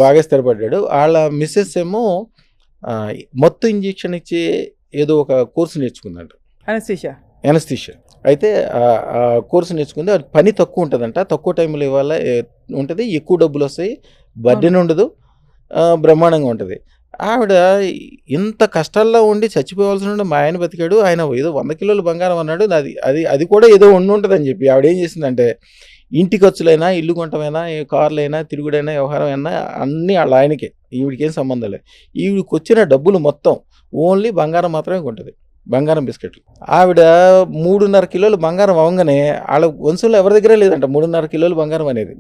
బాగా స్థిరపడ్డాడు. వాళ్ళ మిసెస్ ఏమో మత్తు ఇంజెక్షన్ ఇచ్చి ఏదో ఒక కోర్సు నేర్చుకుందంట, ఎనస్థీషియా. అయితే ఆ కోర్సు నేర్చుకుంది. అది పని తక్కువ ఉంటుందంట, తక్కువ టైంలో ఇవాళ ఉంటుంది, ఎక్కువ డబ్బులు వస్తాయి, బర్డెన్ ఉండదు, బ్రహ్మాండంగా ఉంటుంది. ఆవిడ ఇంత కష్టాల్లో ఉండి చచ్చిపోవాల్సి ఉండి మా ఆయన బతికాడు, ఆయన ఏదో 100 కిలోలు బంగారం అన్నాడు. అది అది అది కూడా ఏదో ఉండుంటుందని చెప్పి ఆవిడ ఏం చేసిందంటే, ఇంటి ఖర్చులైనా, ఇల్లు కొనటమైనా, కార్లైనా, తిరుగుడైనా, వ్యవహారం అయినా అన్నీ వాళ్ళ ఆయనకే, ఈవిడికేం సంబంధం లేదు. ఈవిడికి వచ్చిన డబ్బులు మొత్తం ఓన్లీ బంగారం మాత్రమే కొంటుంది, బంగారం బిస్కెట్లు. ఆవిడ 3.5 కిలోలు బంగారం అవ్వగానే వాళ్ళ వంశంలో ఎవరి దగ్గర లేదంట 3.5 కిలోలు బంగారం అనేది.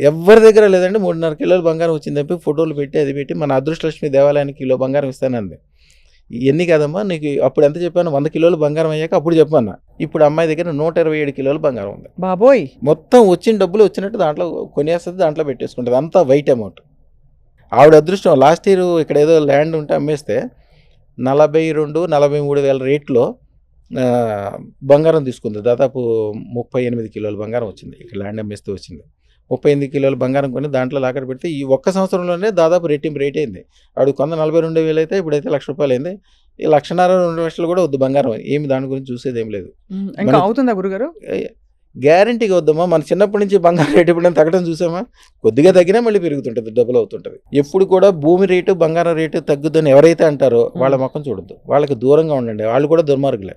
ఎవరి దగ్గర లేదంటే 3.5 కిలోలు బంగారం వచ్చింది చెప్పి ఫోటోలు పెట్టి అది పెట్టి మన అదృష్టలక్ష్మి దేవాలయానికి కిలో బంగారం ఇస్తానంది. ఎన్ని కదమ్మా నీకు అప్పుడు ఎంత చెప్పాను, 100 కిలోలు బంగారం అయ్యాక అప్పుడు చెప్పన్నా. ఇప్పుడు అమ్మాయి దగ్గర 127 కిలోలు బంగారం ఉంది. బాబోయ్, మొత్తం వచ్చిన డబ్బులు వచ్చినట్టు దాంట్లో కొనేస్తుంది, దాంట్లో పెట్టేసుకుంటుంది, అంతా వైట్ అమౌంట్. ఆవిడ అదృష్టం లాస్ట్ ఇయర్ ఇక్కడ ఏదో ల్యాండ్ ఉంటే అమ్మేస్తే 42-43 వేల రేట్లో బంగారం తీసుకుంది. దాదాపు 38 కిలోల బంగారం వచ్చింది. ఇక్కడ ల్యాండ్ అమ్మేస్తే వచ్చింది. 38 కిలోల బంగారం కొని దాంట్లో లాకర్ పెడితే ఈ ఒక్క సంవత్సరంలోనే దాదాపు రెట్టింపు రేట్ అయింది. ఆవిడ కొంత 42,000 అయితే ఇప్పుడైతే ₹1,00,000 అయింది. ఈ 1,50,000-2 లక్షలు కూడా వద్దు బంగారం, ఏమి దాని గురించి చూసేది ఏం లేదు. ఇంకా అవుతుందా గురుగారు? గ్యారంటీగా వద్దమ్మా. మన చిన్నప్పటి నుంచి బంగారం రేటు ఎప్పుడైనా తగ్గడం చూసామా? కొద్దిగా తగ్గినా మళ్ళీ పెరుగుతుంటుంది, డబుల్ అవుతుంటుంది. ఎప్పుడు కూడా భూమి రేటు బంగారం రేటు తగ్గుద్దని ఎవరైతే అంటారో వాళ్ళ మొక్కం చూడొద్దు, వాళ్ళకి దూరంగా ఉండండి, వాళ్ళు కూడా దుర్మార్గులే.